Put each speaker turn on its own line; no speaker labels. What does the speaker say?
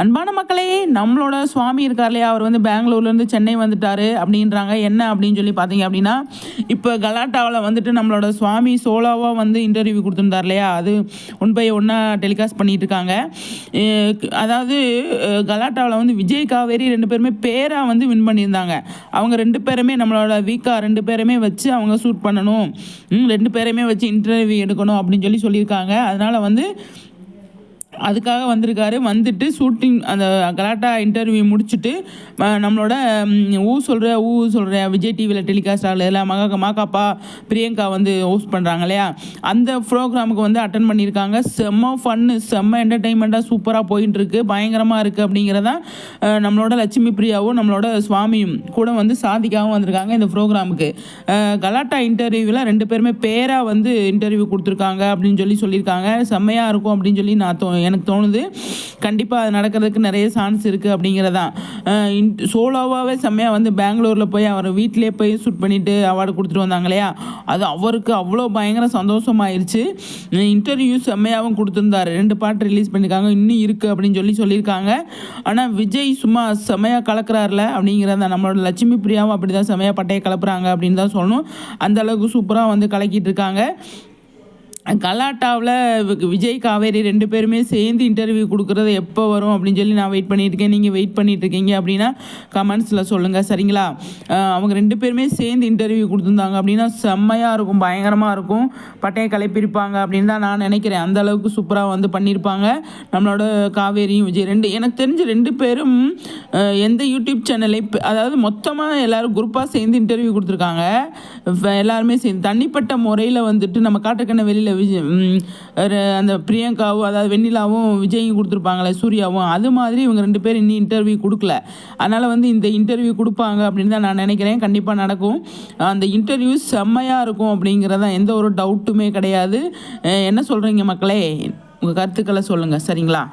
அன்பான மக்களே, நம்மளோட சுவாமி இருக்கார் இல்லையா, அவர் வந்து பெங்களூர்லேருந்து சென்னை வந்துட்டார் அப்படின்றாங்க. என்ன அப்படின்னு சொல்லி பார்த்தீங்க அப்படின்னா, இப்போ கலாட்டாவில் வந்துட்டு நம்மளோட சுவாமி சோலோவாக வந்து இன்டர்வியூ கொடுத்துருந்தார் இல்லையா, அது 1/1 டெலிகாஸ்ட் பண்ணிட்டு இருக்காங்க. அதாவது கலாட்டாவில் வந்து விஜய் காவேரி 2 பேருமே பேராக வந்து வின் பண்ணியிருந்தாங்க. அவங்க 2 பேருமே நம்மளோட வீக்கா 2 பேருமே வச்சு அவங்க ஷூட் பண்ணணும், 2 பேருமே வச்சு இன்டர்வியூ எடுக்கணும் அப்படின்னு சொல்லியிருக்காங்க. அதனால் வந்து அதுக்காக வந்திருக்காரு. வந்துட்டு ஷூட்டிங் அந்த கலாட்டா இன்டர்வியூ முடிச்சுட்டு நம்மளோட ஊ சொல்கிற விஜய் டிவியில் டெலிகாஸ்ட் ஆகல எல்லாம் மாக்காப்பா பிரியங்கா வந்து ஹோஸ்ட் பண்ணுறாங்க இல்லையா, அந்த ப்ரோக்ராமுக்கு வந்து அட்டன் பண்ணியிருக்காங்க. செம்ம ஃபன்னு, செம்ம என்டர்டெயின்மெண்ட்டாக சூப்பராக போயின்னு இருக்கு, பயங்கரமாக இருக்குது அப்படிங்கிறதான் நம்மளோட லட்சுமி பிரியாவும் நம்மளோட சுவாமியும் கூட வந்து சாதிக்காகவும் வந்திருக்காங்க இந்த ப்ரோக்ராமுக்கு. கலாட்டா இன்டர்வியூவில் 2 பேருமே பேராக வந்து இன்டர்வியூ கொடுத்துருக்காங்க அப்படின்னு சொல்லியிருக்காங்க. செம்மையாக இருக்கும் அப்படின்னு சொல்லி எனக்கு தோணுது. கண்டிப்பாக அது நடக்கிறதுக்கு நிறைய சான்ஸ் இருக்குது அப்படிங்கிறதான். சோலோவாகவே செம்மையாக வந்து பெங்களூரில் போய் அவர் வீட்டிலே போய் ஷூட் பண்ணிவிட்டு அவார்டு கொடுத்துட்டு வந்தாங்க இல்லையா, அது அவருக்கு அவ்வளோ பயங்கர சந்தோஷமாயிருச்சு. இன்டர்வியூ செம்மையாகவும் கொடுத்துருந்தாரு. 2 பாட்டு ரிலீஸ் பண்ணியிருக்காங்க, இன்னும் இருக்குது அப்படின்னு சொல்லியிருக்காங்க. ஆனால் விஜய் சும்மா செம்மையாக கலக்கிறார்ல அப்படிங்கிறத, நம்மளோட லட்சுமி பிரியாவும் அப்படி தான் செம்மையாக பட்டையை கலப்புறாங்க அப்படின்னு தான் சொல்லணும். அந்தளவுக்கு சூப்பராக வந்து கலக்கிட்டு இருக்காங்க. கலாட்டாவில் விஜய் காவேரி 2 பேருமே சேர்ந்து இன்டர்வியூ கொடுக்குறது எப்போ வரும் அப்படின்னு சொல்லி நான் வெயிட் பண்ணியிருக்கேன். நீங்கள் வெயிட் பண்ணிகிட்ருக்கீங்க அப்படின்னா கமெண்ட்ஸில் சொல்லுங்கள், சரிங்களா? அவங்க 2 பேருமே சேர்ந்து இன்டர்வியூ கொடுத்துருந்தாங்க அப்படின்னா செம்மையாக இருக்கும், பயங்கரமாக இருக்கும், பட்டையை கலைப்பிருப்பாங்க அப்படின்னு தான் நான் நினைக்கிறேன். அந்த அளவுக்கு சூப்பராக வந்து பண்ணியிருப்பாங்க நம்மளோட காவேரியும் விஜய். எனக்கு தெரிஞ்சு 2 பேரும் எந்த யூடியூப் சேனலை அதாவது மொத்தமாக எல்லோரும் குரூப்பாக சேர்ந்து இன்டர்வியூ கொடுத்துருக்காங்க. எல்லாருமே சேர்ந்து தனிப்பட்ட முறையில் வந்துட்டு நம்ம காட்டுக்கண்ண வெளியில் அந்த பிரியங்காவும் அதாவது வெண்ணிலாவும் விஜயும் கொடுத்துருப்பாங்களே, சூர்யாவும், அது மாதிரி இவங்க 2 பேர் இன்னும் இன்டர்வியூ கொடுக்கல. அதனால் வந்து இந்த இன்டர்வியூ கொடுப்பாங்க அப்படின்னு தான் நான் நினைக்கிறேன். கண்டிப்பாக நடக்கும். அந்த இன்டர்வியூ செம்மையாக இருக்கும் அப்படிங்கிறதான் எந்த ஒரு டவுட்டுமே கிடையாது. என்ன சொல்கிறீங்க மக்களே? உங்கள் கருத்துக்களை சொல்லுங்கள், சரிங்களா?